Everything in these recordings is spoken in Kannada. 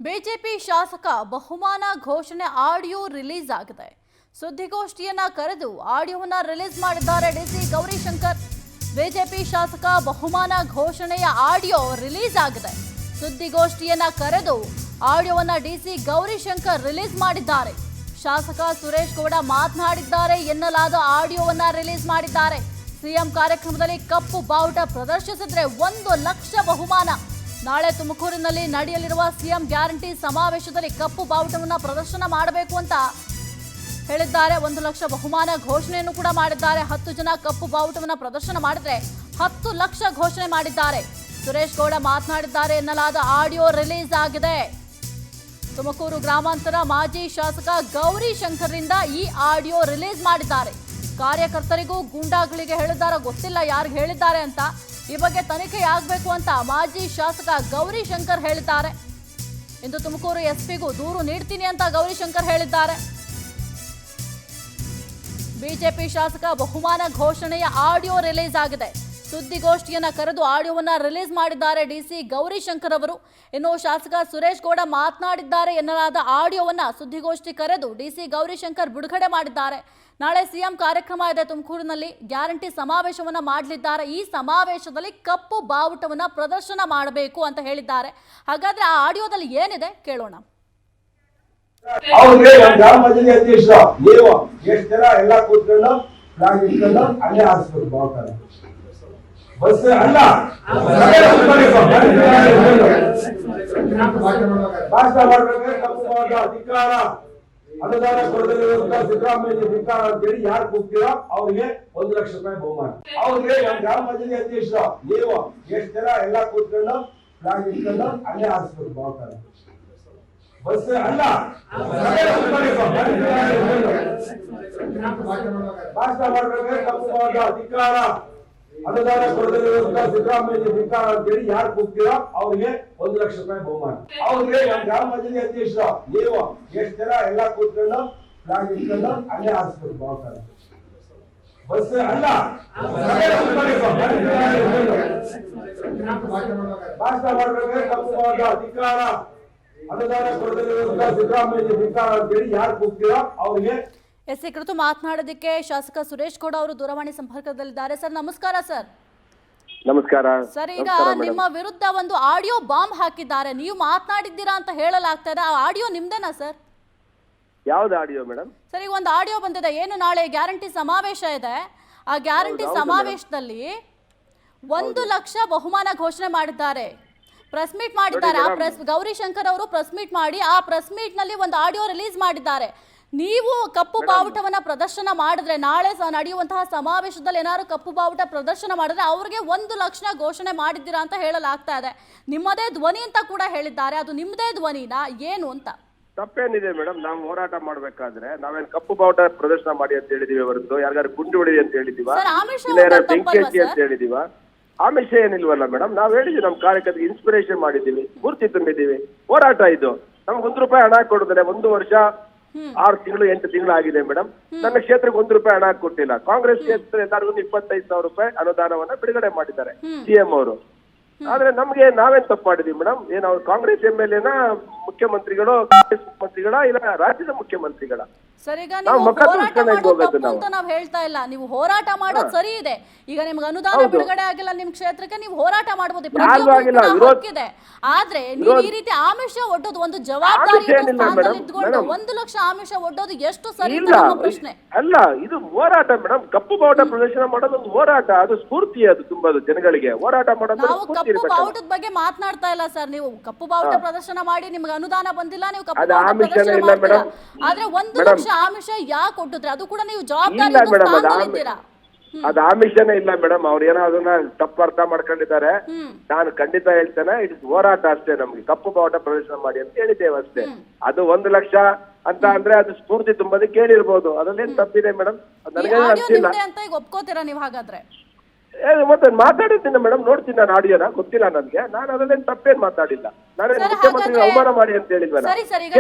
ಬಿಜೆಪಿ ಶಾಸಕ ಬಹುಮಾನ ಘೋಷಣೆ ಆಡಿಯೋ ರಿಲೀಸ್ ಆಗಿದೆ. ಸುದ್ದಿಗೋಷ್ಠಿಯನ್ನ ಕರೆದು ಆಡಿಯೋವನ್ನ ರಿಲೀಸ್ ಮಾಡಿದ್ದಾರೆ ಡಿಸಿ ಗೌರಿಶಂಕರ್. ಬಿಜೆಪಿ ಶಾಸಕ ಬಹುಮಾನ ಘೋಷಣೆಯ ಆಡಿಯೋ ರಿಲೀಸ್ ಆಗಿದೆ. ಸುದ್ದಿಗೋಷ್ಠಿಯನ್ನ ಕರೆದು ಆಡಿಯೋವನ್ನ ಡಿಸಿ ಗೌರಿಶಂಕರ್ ರಿಲೀಸ್ ಮಾಡಿದ್ದಾರೆ. ಶಾಸಕ ಸುರೇಶ್ ಗೌಡ ಮಾತನಾಡಿದ್ದಾರೆ ಎನ್ನಲಾದ ಆಡಿಯೋವನ್ನ ರಿಲೀಸ್ ಮಾಡಿದ್ದಾರೆ. ಸಿಎಂ ಕಾರ್ಯಕ್ರಮದಲ್ಲಿ ಕಪ್ಪು ಬಾವುಟ ಪ್ರದರ್ಶಿಸಿದ್ರೆ 1 ಲಕ್ಷ ಬಹುಮಾನ. ನಾಳೆ ತುಮಕೂರಿನಲ್ಲಿ ನಡೆಯಲಿರುವ ಸಿಎಂ ಗ್ಯಾರಂಟಿ ಸಮಾವೇಶದಲ್ಲಿ ಕಪ್ಪು ಬಾವುಟವನ್ನು ಪ್ರದರ್ಶನ ಮಾಡಬೇಕು ಅಂತ ಹೇಳಿದ್ದಾರೆ. 1 ಲಕ್ಷ ಬಹುಮಾನ ಘೋಷಣೆಯನ್ನು ಕೂಡ ಮಾಡಿದ್ದಾರೆ. 10 ಜನ ಕಪ್ಪು ಬಾವುಟವನ್ನು ಪ್ರದರ್ಶನ ಮಾಡಿದ್ರೆ 10 ಲಕ್ಷ ಘೋಷಣೆ ಮಾಡಿದ್ದಾರೆ. ಸುರೇಶ್ ಗೌಡ ಮಾತನಾಡಿದ್ದಾರೆ ಎನ್ನಲಾದ ಆಡಿಯೋ ರಿಲೀಸ್ ಆಗಿದೆ. ತುಮಕೂರು ಗ್ರಾಮಾಂತರ ಮಾಜಿ ಶಾಸಕ ಗೌರಿಶಂಕರ್ರಿಂದ ಈ ಆಡಿಯೋ ರಿಲೀಸ್ ಮಾಡಿದ್ದಾರೆ. ಕಾರ್ಯಕರ್ತರಿಗೂ ಗೂಂಡಾಗಳಿಗೆ ಹೇಳಿದ್ದಾರೆ, ಗೊತ್ತಿಲ್ಲ ಯಾರಿಗೆ ಹೇಳಿದ್ದಾರೆ ಅಂತ. ಈ ಬಗ್ಗೆ ತನಿಖೆ ಆಗಬೇಕು ಅಂತ ಮಾಜಿ ಶಾಸಕ ಗೌರಿಶಂಕರ್ ಹೇಳಿದ್ದಾರೆ. ಇಂದು ತುಮಕೂರು ಎಸ್ಪಿಗೂ ದೂರು ನೀಡ್ತೀನಿ ಅಂತ ಗೌರಿಶಂಕರ್ ಹೇಳಿದ್ದಾರೆ. ಬಿಜೆಪಿ ಶಾಸಕ ಬಹುಮಾನ ಘೋಷಣೆಯ ಆಡಿಯೋ ರಿಲೀಸ್ ಆಗಿದೆ. ಸುದ್ದಿಗೋಷ್ಠಿಯನ್ನ ಕರೆದು ಆಡಿಯೋವನ್ನ ರಿಲೀಸ್ ಮಾಡಿದ್ದಾರೆ ಡಿಸಿ ಗೌರಿಶಂಕರ್ ಅವರು. ಇನ್ನು ಶಾಸಕ ಸುರೇಶ್ ಗೌಡ ಮಾತನಾಡಿದ್ದಾರೆ ಎನ್ನಲಾದ ಆಡಿಯೋವನ್ನ ಸುದ್ದಿಗೋಷ್ಠಿ ಕರೆದು ಡಿಸಿ ಗೌರಿಶಂಕರ್ ಬಿಡುಗಡೆ ಮಾಡಿದ್ದಾರೆ. ನಾಳೆ ಸಿಎಂ ಕಾರ್ಯಕ್ರಮ ಇದೆ ತುಮಕೂರಿನಲ್ಲಿ, ಗ್ಯಾರಂಟಿ ಸಮಾವೇಶವನ್ನ ಮಾಡಲಿದ್ದಾರೆ. ಈ ಸಮಾವೇಶದಲ್ಲಿ ಕಪ್ಪು ಬಾವುಟವನ್ನ ಪ್ರದರ್ಶನ ಮಾಡಬೇಕು ಅಂತ ಹೇಳಿದ್ದಾರೆ. ಹಾಗಾದ್ರೆ ಆ ಆಡಿಯೋದಲ್ಲಿ ಏನಿದೆ ಕೇಳೋಣ. ಅವ್ರಿಗೆ ಗ್ರಾಮ ಪಂಚಾಯತಿ ಅಧ್ಯಕ್ಷ ನೀವು ಎಷ್ಟು ಜನ ಎಲ್ಲ ಕೂತ್ಕೊಂಡು ಫ್ಲಾಗ್ ಇಟ್ಕೊಂಡು ಅಲ್ಲೇ ಹಾರಿಸ್ಬೇಕು ಬಾವುಟ. ಬಸ್ ಅಲ್ಲ ಭಾಷಣ ಮಾಡ್ಬೇಕಾದ್ರೆ ಕಪ್ಪು ಬಾವುಟ ಅಧಿಕಾರ ಅನುದಾನ ಕೊಡದಿರುವಂತ ಸಿದ್ದರಾಮಯ್ಯ ಧಿಕ್ಕಾರ ಅಂತೇಳಿ ಯಾರು ಕೂಗ್ತೀರೋ ಅವ್ರಿಗೆ 1 ಲಕ್ಷ ರೂಪಾಯಿ ಬಹುಮಾನ. ಅವ್ರಿಗೆ ಗ್ರಾಮ ಪಂಚಾಯತಿ ಅಧ್ಯಕ್ಷ ನೀವು ಎಷ್ಟು ಜನ ಎಲ್ಲ ಕೂತ್ಕೊಂಡು ಫ್ಲಾಗ್ ಇಟ್ಕೊಂಡು ಅಲ್ಲೇ ಹಾರಿಸ್ಬೇಕು ಬಾವುಟ. ಬಸ್ ಅಲ್ಲ ಭಾಷಣ ಮಾಡ್ಬೇಕಾದ್ರೆ ಕಪ್ಪು ಬಾವುಟ ಅಧಿಕಾರ ಅನುದಾನ ಕೊಡದಿರುವಂತ ಸಿದ್ದರಾಮಯ್ಯ ಧಿಕ್ಕಾರ ಅಂತೇಳಿ ಯಾರು ಕೂಗ್ತೀರೋ ಅವ್ರಿಗೆ 1 ಲಕ್ಷ ರೂಪಾಯಿ ಬಹುಮಾನ. ಅವ್ರಿಗೆ ಗ್ರಾಮ ಪಂಚಾಯತಿ ಅಧ್ಯಕ್ಷ ನೀವು ಎಷ್ಟು ಜನ ಎಲ್ಲ ಕೂತ್ಕೊಂಡು ಫ್ಲಾಗ್ ಇಟ್ಕೊಂಡು ಅಲ್ಲೇ ಹಾರಿಸ್ಬೇಕು ಬಾವುಟ. ಬಸ್ ಅಲ್ಲ ಭಾಷಣ ಮಾಡ್ಬೇಕಾದ್ರೆ ಕಪ್ಪು ಬಾವುಟ ಅಧಿಕಾರ ಅನುದಾನ ಕೊಡದಿರುವಂತ ಸಿದ್ದರಾಮಯ್ಯ ಧಿಕ್ಕಾರ ಅಂತೇಳಿ ಯಾರು ಕೂಗ್ತೀರೋ ಅವ್ರಿಗೆ. ಎಸ್ ಈ ಕುರಿತು ಮಾತನಾಡೋದಕ್ಕೆ ಶಾಸಕ ಸುರೇಶ್ ಗೌಡ ಅವರು ದೂರವಾಣಿ ಸಂಪರ್ಕದಲ್ಲಿದ್ದಾರೆ. ಸರ್ ನಮಸ್ಕಾರ. ಸರ್ ನಮಸ್ಕಾರ ಸರ್, ಈಗ ನಿಮ್ಮ ವಿರುದ್ಧ ಒಂದು ಆಡಿಯೋ ಬಾಂಬ್ ಹಾಕಿದ್ದಾರೆ, ನೀವು ಮಾತನಾಡಿದ್ದೀರಾ ಅಂತ ಹೇಳಲಾಗ್ತಾ ಇದೆ. ಆ ಆಡಿಯೋ ನಿಮ್ದೇನಾ ಸರ್? ಯಾವ್ದು ಆಡಿಯೋ ಮೇಡಮ್? ಸರ್ ಈಗ ಒಂದು ಆಡಿಯೋ ಬಂದಿದೆ, ಏನು ನಾಳೆ ಗ್ಯಾರಂಟಿ ಸಮಾವೇಶ ಇದೆ, ಆ ಗ್ಯಾರಂಟಿ ಸಮಾವೇಶದಲ್ಲಿ 1 ಲಕ್ಷ ಬಹುಮಾನ ಘೋಷಣೆ ಮಾಡಿದ್ದಾರೆ. ಪ್ರೆಸ್ ಮೀಟ್ ಮಾಡಿದ್ದಾರೆ. ಆ ಗೌರಿಶಂಕರ್ ಅವರು ಪ್ರೆಸ್ ಮೀಟ್ ಮಾಡಿ ಆ ಪ್ರೆಸ್ ಮೀಟ್ ನಲ್ಲಿ ಒಂದು ಆಡಿಯೋ ರಿಲೀಸ್ ಮಾಡಿದ್ದಾರೆ. ನೀವು ಕಪ್ಪು ಬಾವುಟವನ್ನ ಪ್ರದರ್ಶನ ಮಾಡಿದ್ರೆ, ನಾಳೆ ನಡೆಯುವಂತಹ ಸಮಾವೇಶದಲ್ಲಿ ಏನಾದ್ರು ಕಪ್ಪು ಬಾವುಟ ಪ್ರದರ್ಶನ ಮಾಡಿದ್ರೆ ಅವ್ರಿಗೆ 1 ಲಕ್ಷ ಘೋಷಣೆ ಮಾಡಿದ್ದೀರಾ ಅಂತ ಹೇಳಲಾಗ್ತಾ ಇದೆ. ನಿಮ್ಮದೇ ಧ್ವನಿ ಅಂತ ಕೂಡ ಹೇಳಿದ್ದಾರೆ. ಅದು ನಿಮ್ಮದೇ ಧ್ವನಿನಾ ಏನು ಅಂತ? ತಪ್ಪೇನಿದೆ ಮೇಡಮ್? ನಾವು ಹೋರಾಟ ಮಾಡ್ಬೇಕಾದ್ರೆ ನಾವೇನ್ ಕಪ್ಪು ಬಾವುಟ ಪ್ರದರ್ಶನ ಮಾಡಿ ಅಂತ ಹೇಳಿದೀವಿ ಹೊರತು ಯಾರಿಗಾರು ಗುಂಡು ಹೊಡಿ ಅಂತ ಹೇಳಿದೀವ, ಬೆಂಕಿ ಹಚ್ಚಿ ಅಂತ ಹೇಳಿದೀವ? ಆಮಿಷ ಏನಿಲ್ವಲ್ಲ ಮೇಡಮ್. ನಾವ್ ಹೇಳಿದ್ವಿ ನಮ್ಮ ಕಾರ್ಯಕರ್ತರಿಗೆ ಇನ್ಸ್ಪಿರೇಷನ್ ಮಾಡಿದೀವಿ, ಸ್ಫೂರ್ತಿ ತುಂಬಿದೀವಿ. ಹೋರಾಟ ಇದು. ನಮ್ಗೆ 1 ರೂಪಾಯಿ ಹಣ ಕೊಡಿದ್ರೆ 1 ವರ್ಷ 6 ತಿಂಗಳು 8 ತಿಂಗಳು ಆಗಿದೆ ಮೇಡಮ್. ನನ್ನ ಕ್ಷೇತ್ರಕ್ಕೆ 1 ರೂಪಾಯಿ ಹಣ ಕೊಟ್ಟಿಲ್ಲ. ಕಾಂಗ್ರೆಸ್ ಕ್ಷೇತ್ರ ಎಲ್ಲರಿಗೂ 25,000 ರೂಪಾಯಿ ಅನುದಾನವನ್ನ ಬಿಡುಗಡೆ ಮಾಡಿದ್ದಾರೆ ಸಿಎಂ ಅವರು. ಆದ್ರೆ ನಮ್ಗೆ ನಾವೇನ್ ತಪ್ಪು ಮಾಡಿದೀವಿ ಮೇಡಮ್? ಏನ್ ಅವ್ರು ಕಾಂಗ್ರೆಸ್ MLA ಮುಖ್ಯಮಂತ್ರಿಗಳು, ಕಾಂಗ್ರೆಸ್ ಮುಖ್ಯಮಂತ್ರಿಗಳ ಇಲ್ಲ ರಾಜ್ಯದ ಮುಖ್ಯಮಂತ್ರಿಗಳ? ಸರ್ ಈಗ ನೀವು ಹೋರಾಟ ಮಾಡೋದು ತಪ್ಪು ಅಂತ ನಾವು ಹೇಳ್ತಾ ಇಲ್ಲ. ನೀವು ಹೋರಾಟ ಮಾಡೋದು ಸರಿ ಇದೆ. ಈಗ ನಿಮ್ಗೆ ಅನುದಾನ ಬಿಡುಗಡೆ ಆಗಿಲ್ಲ ನಿಮ್ ಕ್ಷೇತ್ರಕ್ಕೆ, ನೀವು ಹೋರಾಟ ಮಾಡಬಹುದು, ಹಕ್ಕಿದೆ. ಆದ್ರೆ ನೀವು ಈ ರೀತಿ ಆಮಿಷ ಒಡ್ಡೋದು, ಒಂದು ಜವಾಬ್ದಾರಿ ಇದ್ಕೊಂಡು 1 ಲಕ್ಷ ಆಮಿಷ ಒಡ್ಡೋದು ಎಷ್ಟು ಸರಿ ಅಂತ ಪ್ರಶ್ನೆ. ಅಲ್ಲ, ಇದು ಹೋರಾಟ ಮೇಡಮ್. ಕಪ್ಪು ಬಾವುಟ ಪ್ರದರ್ಶನ ಮಾಡೋದು ಒಂದು ಹೋರಾಟ. ಅದು ಸ್ಫೂರ್ತಿ, ಅದು ತುಂಬಾ ಜನಗಳಿಗೆ ಹೋರಾಟ ಮಾಡೋದು. ನಾವು ಕಪ್ಪು ಬಾವುಟದ ಬಗ್ಗೆ ಮಾತನಾಡ್ತಾ ಇಲ್ಲ ಸರ್. ನೀವು ಕಪ್ಪು ಬಾವುಟ ಪ್ರದರ್ಶನ ಮಾಡಿ ನಿಮ್ಗೆ ಅನುದಾನ ಬಂದಿಲ್ಲ, ನೀವು ಕಪ್ಪು ಬಾವುಟ ಪ್ರದರ್ಶನ ಮಾಡ್ತೀರಾ. ಆದ್ರೆ 1 ಲಕ್ಷ ಆಮಿಷ ಯಾಕೆ ಕೊಟ್ಟಿದ್ರೆ ಅದು ಕೂಡ ನೀವು ಜವಾಬ್ದಾರಿ ಇದ್ದೀರಾ? ಅದು ಆಮಿಷನೇ ಇಲ್ಲ ಮೇಡಮ್. ಅವ್ರು ಏನೋ ಅದನ್ನ ತಪ್ಪು ಅರ್ಥ ಮಾಡ್ಕೊಂಡಿದ್ದಾರೆ. ನಾನು ಖಂಡಿತ ಹೇಳ್ತೇನೆ, ಇಟ್ಸ್ ಹೋರಾಟ ಅಷ್ಟೇ. ನಮ್ಗೆ ಕಪ್ಪು ಬಾವುಟ ಪ್ರದರ್ಶನ ಮಾಡಿ ಅಂತ ಹೇಳಿದ್ದೇವೆ ಅಷ್ಟೇ. ಅದು 1 ಲಕ್ಷ ಅಂತ ಅಂದ್ರೆ ಅದು ಸ್ಫೂರ್ತಿ ತುಂಬದಕ್ಕೆ ಕೇಳಿರ್ಬೋದು. ಅದ್ರಲ್ಲೇನ್ ತಪ್ಪಿದೆ ಮೇಡಮ್? ನನಗೆ ಅಂತ ಈಗ ಒಪ್ಕೋತೀರಾ ನೀವು? ಹಾಗಾದ್ರೆ ಮತ್ತೆ ಮಾತಾಡಿದ್ದೀನಿ ಮೇಡಮ್, ನೋಡ್ತೀನಿ ನಾನು ಆಡಿಯೋನ, ಗೊತ್ತಿಲ್ಲ ನನ್ಗೆ. ನಾನು ಅದನ್ನೇನು ತಪ್ಪೇನ್ ಮಾತಾಡಿಲ್ಲ. ನಾನು ಮುಖ್ಯಮಂತ್ರಿ ಅವಮಾನ ಮಾಡಿ ಅಂತ ಹೇಳಿದ್ವಲ್ಲ. ಸರಿ ಸರ್, ಈಗ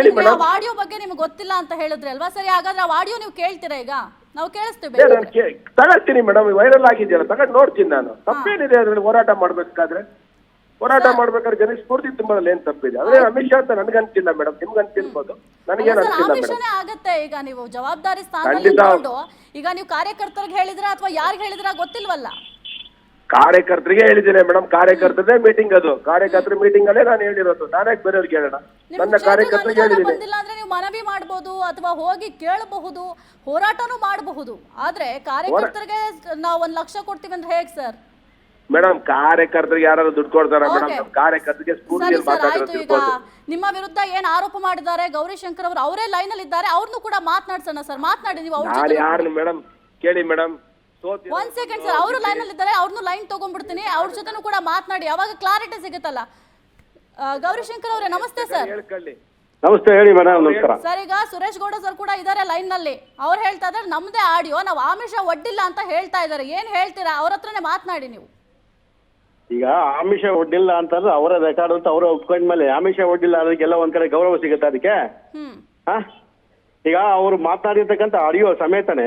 ಆಡಿಯೋ ಬಗ್ಗೆ ನಿಮ್ಗೆ ಗೊತ್ತಿಲ್ಲ ಅಂತ ಹೇಳಿದ್ರಿ ಅಲ್ವಾ? ಸರಿ, ಹಾಗಾದ್ರೆ ಆ ಆಡಿಯೋ ನೀವು ಕೇಳ್ತೀರಾ? ಈಗ ನಾವು ಕೇಳಿಸ್ತೀವಿ. ತಗೊಳ್ತೀನಿ ಮೇಡಮ್, ವೈರಲ್ ಆಗಿದೆಯಲ್ಲ, ತಗೊಂಡು ನೋಡ್ತೀನಿ ನಾನು. ತಪ್ಪೇನಿದೆ ಅದ್ರಲ್ಲಿ ಹೋರಾಟ ಮಾಡ್ಬೇಕಾದ್ರೆ? ಹೋರಾಟ ಮಾಡ್ಬೇಕಾದ್ರೆ ಜನಕ್ಕೆ ಸ್ಫೂರ್ತಿ ತುಂಬದಲ್ಲಿ ಏನ್ ತಪ್ಪಿದೆ? ಅದೇ ಅಮಿತ್ ಶಾ ಅಂತ ನನ್ಗನ್ಸಿಲ್ಲ ಮೇಡಮ್, ನಿಮ್ಗನ್ಸಿರ್ಬೋದು, ನನಗೇನು ಅನ್ಸಿಲ್ಲ ಮೇಡಮ್. ಆಗತ್ತೆ ಈಗ ನೀವು ಜವಾಬ್ದಾರಿ ಸ್ಥಾನದಲ್ಲಿ ಇಟ್ಕೊಂಡು ಈಗ ನೀವು ಕಾರ್ಯಕರ್ತರಿಗೆ ಹೇಳಿದ್ರ ಅಥವಾ ಯಾರಿಗೆ ಹೇಳಿದ್ರ ಗೊತ್ತಿಲ್ವಲ್ಲ? ಕಾರ್ಯಕರ್ತರಿಗೆ ಹೇಳಿದ್ದೇನೆ ಮೇಡಮ್, ಕಾರ್ಯಕರ್ತರೇ ಮೀಟಿಂಗ್, ಅದು ಕಾರ್ಯಕರ್ತರ ಮೀಟಿಂಗ್ ಅಲ್ಲೇ ನಾನು ಹೇಳಿರೋದು. ನಾನೇ ಬೇರೆಯವ್ರಿಗೆ ಹೇಳೋಣ? ನನ್ನ ಕಾರ್ಯಕರ್ತರಿಗೆ ಹೇಳಿದ್ದೀನಿ. ಬಂದಿಲ್ಲ ಅಂದ್ರೆ ನೀವು ಮನವಿ ಮಾಡಬಹುದು ಅಥವಾ ಹೋಗಿ ಕೇಳಬಹುದು, ಹೋರಾಟನೂ ಮಾಡಬಹುದು. ಆದ್ರೆ ಕಾರ್ಯಕರ್ತರಿಗೆ ನಾವು 1 ಲಕ್ಷ ಕೊಡ್ತೀವಿ ಅಂದ್ರೆ ಹೇಗೆ ಸರ್? ಮೇಡಮ್, ಕಾರ್ಯಕರ್ತರಿಗೆ ಯಾರು ದುಡ್ಡು ಕೊಡ್ತಾರ ಮೇಡಮ್? ಕಾರ್ಯಕರ್ತರಿಗೆ ಸ್ಫೂರ್ತಿ ಈಗ ನಿಮ್ಮ ವಿರುದ್ಧ ಏನ್ ಆರೋಪ ಮಾಡಿದ್ದಾರೆ ಗೌರಿಶಂಕರ್ ಅವರು, ಅವರೇ ಲೈನ್ ಅಲ್ಲಿ ಇದ್ದಾರೆ, ಅವ್ರನ್ನು ಕೂಡ ಮಾತನಾಡ್ಸೋಣ ಸರ್. ಮಾತನಾಡಿ ನೀವು ಅವ್ರ ಜೊತೆ. ಯಾರು ಮೇಡಮ್ ಕೇಳಿ ಮೇಡಮ್, 1 ಸೆಕೆಂಡ್ ಸರ್, ಅವರು ಲೈನ್ ಅಲ್ಲಿ ಇದ್ದಾರೆ, ಅವ್ರನ್ನು ಲೈನ್ ತಗೊಂಡ್ಬಿಡ್ತೀನಿ, ಅವ್ರ ಜೊತೆನೂ ಕೂಡ ಮಾತನಾಡಿ, ಅವಾಗ ಕ್ಲಾರಿಟಿ ಸಿಗುತ್ತಲ್ಲ. ಗೌರಿಶಂಕರ್ ಅವರೇ ನಮಸ್ತೆ ಸರ್. ನಮಸ್ತೆ, ಹೇಳಿ ಮೇಡಮ್. ನಮಸ್ಕಾರ ಸರ್. ಈಗ ಸುರೇಶ್ ಗೌಡ ಸರ್ ಕೂಡ ಇದಾರೆ ಲೈನ್ ನಲ್ಲಿ, ಅವ್ರು ಹೇಳ್ತಾ ಇದಾರೆ ನಮ್ದೇ ಆಡಿಯೋ, ನಾವು ಆಮಿಷ ಒಡ್ಡಿಲ್ಲ ಅಂತ ಹೇಳ್ತಾ ಇದಾರೆ. ಏನ್ ಹೇಳ್ತೀರಾ? ಅವ್ರ ಹತ್ರನೇ ಮಾತನಾಡಿ ನೀವು. ಈಗ ಆಮಿಷ ಒಡ್ಡಿಲ್ಲ ಅಂತಂದ್ರೆ ಅವರ ರೆಕಾರ್ಡ್ ಅಂತ ಅವರ ಒಪ್ಕೊಂಡ್ಮೇಲೆ ಆಮಿಷ ಒಡ್ಡಿಲ್ಲ ಅದಕ್ಕೆಲ್ಲ ಒಂದ್ ಕಡೆ ಗೌರವ ಸಿಗುತ್ತೆ ಅದಕ್ಕೆ. ಈಗ ಅವ್ರು ಮಾತನಾಡಿರ್ತಕ್ಕಂಥ ಆಡಿಯೋ ಸಮೇತನೆ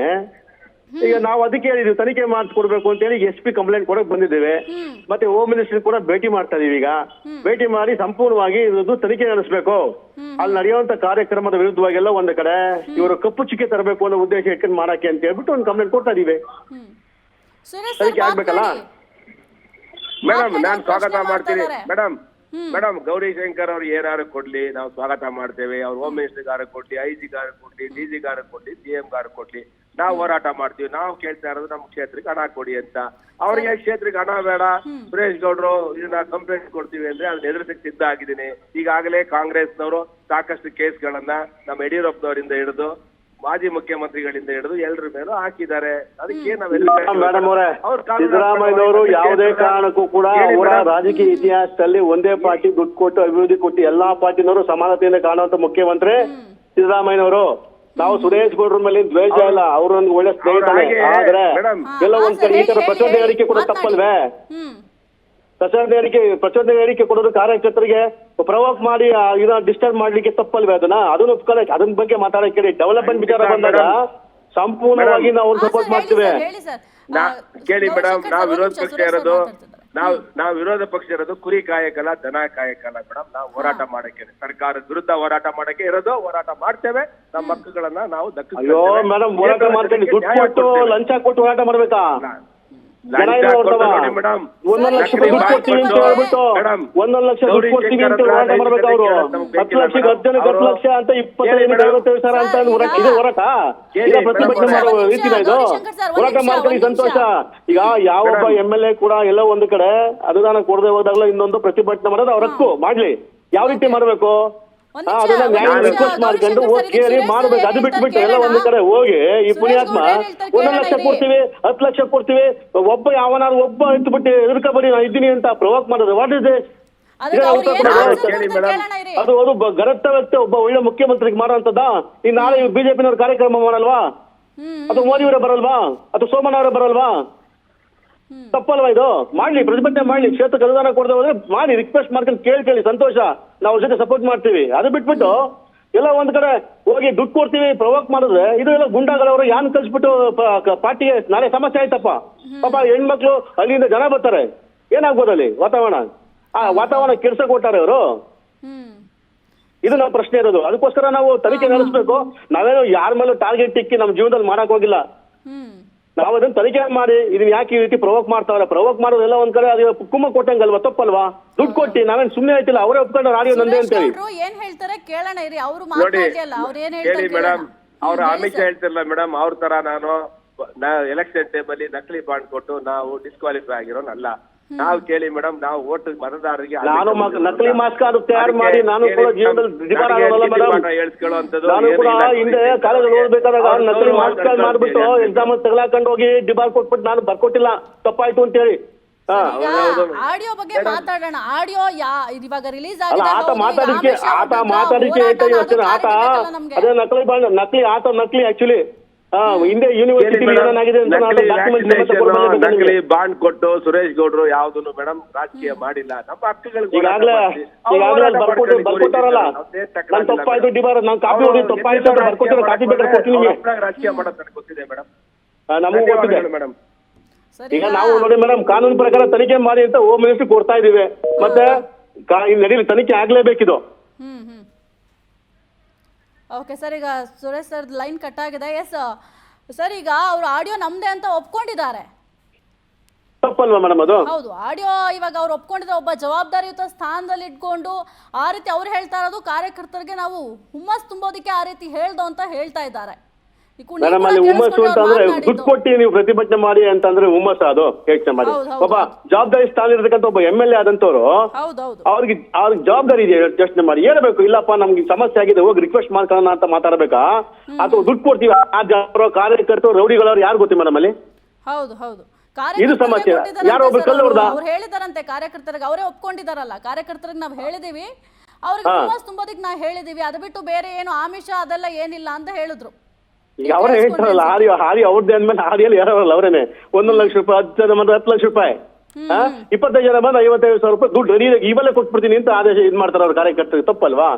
ಈಗ ನಾವು ಅದಕ್ಕೆ ಹೇಳಿದ್ವಿ ತನಿಖೆ ಮಾಡಿಸ್ಕೊಡ್ಬೇಕು ಅಂತ ಹೇಳಿ SP ಕಂಪ್ಲೇಂಟ್ ಕೊಡಕ್ ಬಂದಿದ್ದೇವೆ. ಮತ್ತೆ ಹೋಮ್ ಮಿನಿಸ್ಟರ್ ಕೂಡ ಭೇಟಿ ಮಾಡ್ತಾ ಇದೀವಿ. ಈಗ ಭೇಟಿ ಮಾಡಿ ಸಂಪೂರ್ಣವಾಗಿ ಇದು ತನಿಖೆ ನಡೆಸಬೇಕು. ಅಲ್ಲಿ ನಡೆಯುವಂತ ಕಾರ್ಯಕ್ರಮದ ವಿರುದ್ಧವಾಗೆಲ್ಲ ಒಂದ್ ಕಡೆ ಇವರು ಕಪ್ಪು ಚುಕ್ಕೆ ತರಬೇಕು ಅನ್ನೋ ಉದ್ದೇಶ ಇಟ್ಕೊಂಡು ಮಾಡಕ್ಕೆ ಅಂತ ಹೇಳ್ಬಿಟ್ಟು ಒಂದು ಕಂಪ್ಲೇಂಟ್ ಕೊಡ್ತಾ ಇದೀವಿ. ತನಿಖೆ ಆಗ್ಬೇಕಲ್ಲ ಮೇಡಮ್. ನಾನು ಸ್ವಾಗತ ಮಾಡ್ತೀನಿ ಮೇಡಮ್. ಗೌರಿಶಂಕರ್ ಅವ್ರು ಏನಾರು ಕೊಡ್ಲಿ, ನಾವು ಸ್ವಾಗತ ಮಾಡ್ತೇವೆ. ಅವ್ರು ಹೋಮ್ ಮಿನಿಸ್ಟರ್ ಗಾರ ಕೊಡ್ಲಿ, IG ಗಾರ ಕೊಡ್ಲಿ, DG ಗಾರ ಕೊಡ್ಲಿ, CM ಗಾರ ಕೊಡ್ಲಿ, ನಾವು ಹೋರಾಟ ಮಾಡ್ತೀವಿ. ನಾವು ಕೇಳ್ತಾ ಇರೋದು ನಮ್ಮ ಕ್ಷೇತ್ರಕ್ಕೆ ಹಣ ಕೊಡಿ ಅಂತ. ಅವ್ರಿಗೆ ಕ್ಷೇತ್ರಕ್ಕೆ ಹಣ ಬೇಡ, ಸುರೇಶ್ ಗೌಡ್ರು ಇದನ್ನ ಕಂಪ್ಲೇಂಟ್ ಕೊಡ್ತೀವಿ ಅಂದ್ರೆ ಅದನ್ನ ಎದುರಿಸಕ್ಕೆ ಸಿದ್ಧ ಆಗಿದ್ದೀನಿ. ಈಗಾಗಲೇ ಕಾಂಗ್ರೆಸ್ನವರು ಸಾಕಷ್ಟು ಕೇಸ್ಗಳನ್ನ ನಮ್ಮ ಯಡಿಯೂರಪ್ಪನವರಿಂದ ಹಿಡಿದು ಮಾಜಿ ಮುಖ್ಯಮಂತ್ರಿಗಳಿಂದ ಹಿಡಿದು ಎಲ್ಲರ ಮೇಲೂ ಹಾಕಿದ್ದಾರೆ. ಅದಕ್ಕೆ ಮೇಡಮ್ ಅವರೇ, ಸಿದ್ದರಾಮಯ್ಯನವರು ಯಾವುದೇ ಕಾರಣಕ್ಕೂ ಕೂಡ ಅವರ ರಾಜಕೀಯ ಇತಿಹಾಸದಲ್ಲಿ ಒಂದೇ ಪಾರ್ಟಿ ದುಡ್ಡು ಕೊಟ್ಟು ಅಭಿವೃದ್ಧಿ ಕೊಟ್ಟು ಎಲ್ಲಾ ಪಾರ್ಟಿನವರು ಸಮಾನತೆಯಿಂದ ಕಾಣುವಂತ ಮುಖ್ಯಮಂತ್ರಿ ಸಿದ್ದರಾಮಯ್ಯನವರು. ನಾವು ಸುರೇಶ್ ಗೌಡ್ರ ಮೇಲೆ ದ್ವೇಷ ಇಲ್ಲ, ಅವರು ಒಂದು ಒಳ್ಳೆ ಸ್ನೇಹಿತನೇ. ಆದ್ರೆ ಎಲ್ಲ ಒಂದ್ ಕಡೆ ಈ ತರ ಪ್ರಚೋದನೆ ಹೇಳಿಕೆ ಕೂಡ ತಪ್ಪಲ್ವೇ? ಪ್ರಚೋದನೆ ಹೇಳಿಕೆ ಕೊಡೋದು ಕಾರ್ಯಕರ್ತರಿಗೆ ಪ್ರವೋಕ್ ಮಾಡಿ ಇದನ್ನ ಡಿಸ್ಟರ್ಬ್ ಮಾಡ್ಲಿಕ್ಕೆ ತಪ್ಪಲ್ವೇ? ಅದನ್ನ ಒಪ್ಕೊಳ್ಳಿ. ಅದನ್ನ ಬಗ್ಗೆ ಮಾತಾಡಕ್ಕೆ ಹೇಳಿ. ಡೆವಲಪ್ಮೆಂಟ್ ವಿಚಾರ ಬಂದಾಗ ಸಂಪೂರ್ಣವಾಗಿ ನಾವು ಸಪೋರ್ಟ್ ಮಾಡ್ತೀವಿ. ಕೇಳಿ ಮೇಡಮ್, ನಾವು ವಿರೋಧ ಪಕ್ಷ ಇರೋದು ಕುರಿ ಕಾಯಕಲ್ಲ, ದನ ಕಾಯಕಲ್ಲ ಮೇಡಮ್. ನಾವು ಹೋರಾಟ ಮಾಡಕ್ಕೆ, ಸರ್ಕಾರದ ವಿರುದ್ಧ ಹೋರಾಟ ಮಾಡಕ್ಕೆ ಇರೋದು. ಹೋರಾಟ ಮಾಡ್ತೇವೆ. ನಮ್ಮ ಹಕ್ಕುಗಳನ್ನ ನಾವು ಅಯ್ಯೋ ಮೇಡಮ್, ಹೋರಾಟ ಮಾಡ್ತೇವೆ. ದುಡ್ಡು ಕೊಟ್ಟು ಲಂಚ ಕೊಟ್ಟು ಹೋರಾಟ ಮಾಡ್ಬೇಕಾ? ಮೇಡಮ್, 1 ಲಕ್ಷ ದುಡ್ಡು ಕೊಡ್ತೀವಿ ಅಂತ ಹೇಳ್ಬಿಟ್ಟು 1 ಲಕ್ಷ ದುಡ್ಡು ಕೊಡ್ತೀವಿ ಅಂತ ಹೋರಾಟ ಮಾಡ್ಬೇಕು. ಅವರು 10 ಲಕ್ಷಕ್ಕೆ 10 ಜನಕ್ಕೆ 10 ಲಕ್ಷ ಅಂತ 25,000 ಅಂತ ಇದು ಹೋರಾಟ? ಈಗ ಪ್ರತಿಭಟನೆ ಮಾಡುವ ರೀತಿನ ಇದು? ಹೋರಾಟ ಮಾಡ್ಕೊಳ್ಳಿ, ಸಂತೋಷ. ಈಗ ಯಾವೊಬ್ಬ MLA ಕೂಡ ಎಲ್ಲೋ ಒಂದು ಕಡೆ ಅನುದಾನ ಕೊಡದೆ ಹೋದಾಗಲೂ ಇನ್ನೊಂದು ಪ್ರತಿಭಟನೆ ಮಾಡೋದು ಅವ್ರ ಹಕ್ಕು. ಮಾಡ್ಲಿ. ಯಾವ ರೀತಿ ಮಾಡ್ಬೇಕು ಅದನ್ನ ನ್ಯಾಯ ರಿಕ್ವೆಸ್ಟ್ ಮಾಡ್ಕೊಂಡು ಕೇಳಿ ಮಾಡ್ಬೇಕು. ಅದು ಬಿಟ್ಬಿಟ್ಟು ಎಲ್ಲ ಒಂದು ಕಡೆ ಹೋಗಿ ಈ ಪುಣ್ಯಾತ್ಮ 1 ಲಕ್ಷ ಕೊಡ್ತೀವಿ, 10 ಲಕ್ಷ ಕೊಡ್ತೀವಿ, ಒಬ್ಬ ಯಾವನಾರು ಒಬ್ಬ ಇಟ್ಬಿಟ್ಟು ಎದುರ್ಕಬಡಿ ನಾ ಇದ್ದೀನಿ ಅಂತ ಪ್ರವೋಕ್ ಮಾಡೋದು. What is this? ಅದು ಗರತ್ತ ವ್ಯಕ್ತಿ ಒಬ್ಬ ಒಳ್ಳೆ ಮುಖ್ಯಮಂತ್ರಿಗೆ ಮಾಡುವಂತದ್ದಾ? ಈ ನಾಳೆ ಬಿಜೆಪಿನವ್ರ ಕಾರ್ಯಕ್ರಮ ಮಾಡಲ್ವಾ? ಅಥವಾ ಮೋದಿಯವರೇ ಬರಲ್ವಾ? ಅಥವಾ ಸೋಮಣ್ಣವರೇ ಬರಲ್ವಾ? ತಪ್ಪಲ್ವಾ ಇದು? ಮಾಡ್ಲಿ, ಪ್ರತಿಭಟನೆ ಮಾಡ್ಲಿ. ಕ್ಷೇತ್ರಕ್ಕೆ ಅನುದಾನ ಕೊಡದೆ ಹೋದ್ರೆ ಮಾಡಿ, ರಿಕ್ವೆಸ್ಟ್ ಮಾಡ್ಕೊಂಡು ಕೇಳಿ ಸಂತೋಷ, ನಾವು ಜೊತೆ ಸಪೋರ್ಟ್ ಮಾಡ್ತೀವಿ. ಅದು ಬಿಟ್ಬಿಟ್ಟು ಎಲ್ಲ ಒಂದ್ ಕಡೆ ಹೋಗಿ ದುಡ್ಡು ಕೊಡ್ತೀವಿ ಪ್ರವೋಕ್ ಮಾಡಿದ್ರೆ ಇದು ಎಲ್ಲ ಗುಂಡಾಗಳವರು ಯಾನ್ ಕಳ್ಸಿಬಿಟ್ಟು ಪಾರ್ಟಿಗೆ ನಾಳೆ ಸಮಸ್ಯೆ ಆಯ್ತಪ್ಪ. ಪಾಪ ಹೆಣ್ಮಕ್ಳು ಅಲ್ಲಿಂದ ಜನ ಬರ್ತಾರೆ, ಏನಾಗ್ಬೋದಲ್ಲಿ ವಾತಾವರಣ? ವಾತಾವರಣ ಕೆಡ್ಸಕ್ ಕೊಟ್ಟಾರೆ ಅವರು. ಇದು ನಮ್ಮ ಪ್ರಶ್ನೆ ಇರೋದು. ಅದಕ್ಕೋಸ್ಕರ ನಾವು ತನಿಖೆ ನಡೆಸಬೇಕು. ನಾವೇನು ಯಾರ ಮೇಲೂ ಟಾರ್ಗೆಟ್ ಇಕ್ಕಿ ನಮ್ಮ ಜೀವನದಲ್ಲಿ ಮಾಡಕ್ ಹೋಗಿಲ್ಲ. ನಾವು ಅದನ್ನ ತನಿಖೆ ಮಾಡಿ ಇದನ್ನ ಯಾಕೆ ಈ ರೀತಿ ಪ್ರವೋಕ್ ಮಾಡ್ತಾವ್ರೆ? ಪ್ರವೋಕ್ ಮಾಡೋದೆಲ್ಲ ಒಂದ್ ಕಡೆ ಅದು ಕುಮ್ಮ ಕೊಟ್ಟಂಗಲ್ವಾ? ತಪ್ಪಲ್ವಾ? ದುಡ್ಡು ಕೊಟ್ಟಿ ನಾವೇನ್ ಸುಮ್ಮನೆ ಆಯ್ತಿಲ್ಲ. ಅವರೇ ಒಪ್ಕೊಂಡ್ರೆ ಆಡಿಯೋ ನಂದೇ ಅಂತ ಹೇಳಿ ಏನ್ ಹೇಳ್ತಾರೆ ಕೇಳೋಣ ಇರಿ. ಅವರು ಹೇಳಿ ಮೇಡಮ್. ಅವ್ರ ಅಮಿತ್ ಶಾ ಹೇಳ್ತಿರಲ್ಲ ಮೇಡಮ್, ಅವ್ರ ತರ ನಾನು ಎಲೆಕ್ಷನ್ ಟೈಮಲ್ಲಿ ನಕಲಿ ಬಾಂಡ್ ಕೊಟ್ಟು ನಾವು ಡಿಸ್ಕ್ವಾಲಿಫೈ ಆಗಿರೋನಲ್ಲ. ನಾವು ಕೇಳಿ ಮೇಡಮ್, ನಾವು ಓಟ್ ಮತದಾರರಿಗೆ ನಾನು ನಕಲಿ ಮಾಸ್ಕ್ ಅದು ತಯಾರು ಮಾಡಿ ನಾನು ಕೂಡ ಜೀವನದಲ್ಲಿ ಡಿಬಾರ್ ಆಗೋಲ್ಲ ಮೇಡಮ್. ನಾನು ಕೂಡ ಹಿಂದೆ ಕಾಲೇಜಲ್ಲಿ ಓದ್ಬೇಕಾದಾಗ ನಕಲಿ ಮಾಸ್ಕ್ ಮಾಡ್ಬಿಟ್ಟು ಎಕ್ಸಾಮ್ ತಗಲಾಕೊಂಡು ಹೋಗಿ ಡಿಬಾರ್ ಕೊಟ್ಬಿಟ್ಟು ನಾನು ಬರ್ಕೊಟ್ಟಿಲ್ಲ, ತಪ್ಪಾಯ್ತು ಅಂತ ಹೇಳಿ. ಆಡಿಯೋ ಬಗ್ಗೆ ಮಾತಾಡೋಣ. ಆಡಿಯೋ ಇವಾಗ ರಿಲೀಸ್ ಆಗಿದೆ. ಆತ ಮಾತಾಡಿಕೆ ಹೇಳ್ತಾ ಇದ್ದೀನಿ. ಆತ ಅದೇ ನಕಲಿ ಬಾಂಡ್, ನಕಲಿ ಆಕ್ಚುಲಿ ಹಿಂದೆ ಯೂನಿವರ್ಸಿಟಿ ಏನಾಗಿದೆ ಅಂತ ನಕಲಿ ಬಾಂಡ್ ಕೊಟ್ಟು ಸುರೇಶ್ ಗೌಡ್ರು ಯಾವ್ದು ಮೇಡಮ್ ರಾಜಕೀಯ ಮಾಡಿಲ್ಲ. ನಮ್ಮ ಹಕ್ಕುಗಳಿಗೆ ಬರ್ಕೊಟ್ಟಾರಲ್ಲ, ನಾನು ತಪ್ಪಾಯ್ತು ಡಿಬಾರ್, ನಾನು ಕಾಪಿ ಹೊಡಿ ತಪ್ಪಾಯ್ತು ಬರ್ಕೊಟ್ಟಿರೋ ಕಾಪಿ ಬೇಕಾದ್ರೆ ಕೊಡ್ತೀನಿ. ರಾಜಕೀಯ ಮಾಡೋದು ನನಗೆ ಗೊತ್ತಿದೆ ಮೇಡಮ್, ನಮಗೂ ಗೊತ್ತಿದೆ ಮೇಡಮ್. ಈಗ ನಾವು ನೋಡಿ ಮೇಡಮ್, ಕಾನೂನು ಪ್ರಕಾರ ತನಿಖೆ ಮಾಡಿ ಅಂತ ಹೋಮ್ ಮಿನಿಸ್ಟರ್ ಕೊಡ್ತಾ ಇದೀವಿ. ಮತ್ತೆ ನಡೀಲಿ, ತನಿಖೆ ಆಗ್ಲೇಬೇಕಿದು. ಓಕೆ ಸರ್, ಈಗ ಸುರೇಶ್ ಸರ್ ಲೈನ್ ಕಟ್ ಆಗಿದೆ. ಎಸ್ ಸರ್, ಈಗ ಅವ್ರ ಆಡಿಯೋ ನಮ್ದೇ ಅಂತ ಒಪ್ಕೊಂಡಿದ್ದಾರೆ. ತಪ್ಪಲ್ವಾ ಮೇಡಮ್ ಅದು? ಹೌದು, ಆಡಿಯೋ ಇವಾಗ ಅವ್ರು ಒಪ್ಕೊಂಡಿದ್ರೆ ಒಬ್ಬ ಜವಾಬ್ದಾರಿಯುತ ಸ್ಥಾನದಲ್ಲಿ ಇಟ್ಕೊಂಡು ಆ ರೀತಿ ಅವ್ರು ಹೇಳ್ತಾ ಇರೋದು ಕಾರ್ಯಕರ್ತರಿಗೆ ನಾವು ಹುಮ್ಮಸ್ ತುಂಬೋದಕ್ಕೆ ಆ ರೀತಿ ಹೇಳ್ದು ಅಂತ ಹೇಳ್ತಾ ಇದ್ದಾರೆ. ಮೇಡಮ್, ಅಲ್ಲಿ ಹುಮ್ಮಸ್ಸು ಅಂತಂದ್ರೆ ದುಡ್ಡು ಕೊಟ್ಟಿ ನೀವು ಪ್ರತಿಭಟನೆ ಮಾಡಿ ಅಂತಂದ್ರೆ ಹುಮ್ಮಸ್ಸ? ಅದು ಯೋಚನೆ ಮಾಡಿ. ಒಬ್ಬ ಜವಾಬ್ದಾರಿ ಸ್ಥಾನ ಇರತಕ್ಕಂಥ ಒಬ್ಬ MLA ಆದಂತವ್ರು ಅವ್ರಿಗೆ ಜವಾಬ್ದಾರಿ ಇದೆ, ಯೋಚನೆ ಮಾಡಿ. ಹೇಳ್ಬೇಕು, ಇಲ್ಲಪ್ಪ ನಮ್ಗೆ ಸಮಸ್ಯೆ ಆಗಿದೆ, ಹೋಗಿ ರಿಕ್ವೆಸ್ಟ್ ಮಾಡ್ಕೊಳ್ಳೋಣ ಅಂತ ಮಾತಾಡ್ಬೇಕಾ? ಅಥವಾ ದುಡ್ಡು ಕೊಡ್ತೀವಿ ಕಾರ್ಯಕರ್ತರು ರೌಡಿಗಳವ್ರು ಯಾರು ಗೊತ್ತಿ ಮೇಡಮ್ ಅಲ್ಲಿ? ಹೌದು ಹೌದು, ಇದು ಸಮಸ್ಯೆ. ಯಾರೋ ಒಬ್ರು ಕಲ್ಲು ಹೊಡೆದ ಅವ್ರು ಹೇಳಿದಾರಂತೆ ಕಾರ್ಯಕರ್ತರಿಗೆ, ಅವರೇ ಒಪ್ಕೊಂಡಿದಾರಲ್ಲ. ಕಾರ್ಯಕರ್ತರಿಗೆ ನಾವು ಹೇಳಿದೀವಿ, ಅವ್ರಿಗೆ ಹುಮ್ಮಸ್ ತುಂಬೋದಕ್ಕೆ ನಾವು ಹೇಳಿದೀವಿ, ಅದು ಬಿಟ್ಟು ಬೇರೆ ಏನು ಆಮಿಷ ಅದೆಲ್ಲ ಏನಿಲ್ಲ ಅಂತ ಹೇಳಿದ್ರು. ಈಗ ಅವರೇ ಹೇಳ್ತಾರಲ್ಲ, ಹಾರಿ ಅವ್ರದ್ದೇ ಅಂದ್ಮೇಲೆ ಹಾರಿಯಲ್ಲಿ ಯಾರಲ್ಲ ಅವರೇನೆ 1 ಲಕ್ಷ ರೂಪಾಯಿ, 10 ಜನ ಬಂದ್ರೆ 10 ಲಕ್ಷ ರೂಪಾಯಿ, 25 ಜನ ಬಂದ್ರೆ 55,000 ರೂಪಾಯಿ ದುಡ್ಡು ಇವೆಲ್ಲ ಕೊಟ್ಬಿಡ್ತೀನಿ ಅಂತ ಆದೇಶ ಇದ್ ಮಾಡ್ತಾರೆ ಅವ್ರ ಕಾರ್ಯಕರ್ತರಿಗೆ. ತಪ್ಪಲ್ವಾ?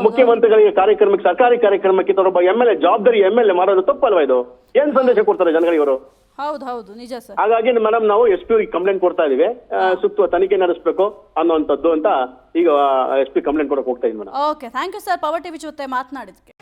ಮುಖ್ಯಮಂತ್ರಿಗಳಿಗೆ ಕಾರ್ಯಕ್ರಮಕ್ಕೆ, ಸರ್ಕಾರಿ ಕಾರ್ಯಕ್ರಮಕ್ಕೆ ಒಬ್ಬ MLA ಜವಾಬ್ದಾರಿ MLA ಮಾಡೋದು ತಪ್ಪಲ್ವಾ? ಇದು ಏನ್ ಸಂದೇಶ ಕೊಡ್ತಾರೆ ಜನಗಳಿಗೆ ಇವರು? ಹೌದು ಹೌದು, ನಿಜ ಸರ್. ಹಾಗಾಗಿ ಮೇಡಮ್, ನಾವು SP ಕಂಪ್ಲೇಂಟ್ ಕೊಡ್ತಾ ಇದೀವಿ, ಸೂಕ್ತ ತನಿಖೆ ನಡೆಸಬೇಕು ಅನ್ನುವಂಥದ್ದು ಅಂತ ಈಗ SP ಕಂಪ್ಲೇಂಟ್ ಕೊಡಕ್ಕೆ ಹೋಗ್ತಾ ಇದೀವಿ madam. Okay, thank you sir, power TV ಜೊತೆ ಮಾತನಾಡಿದ್ಕೆ.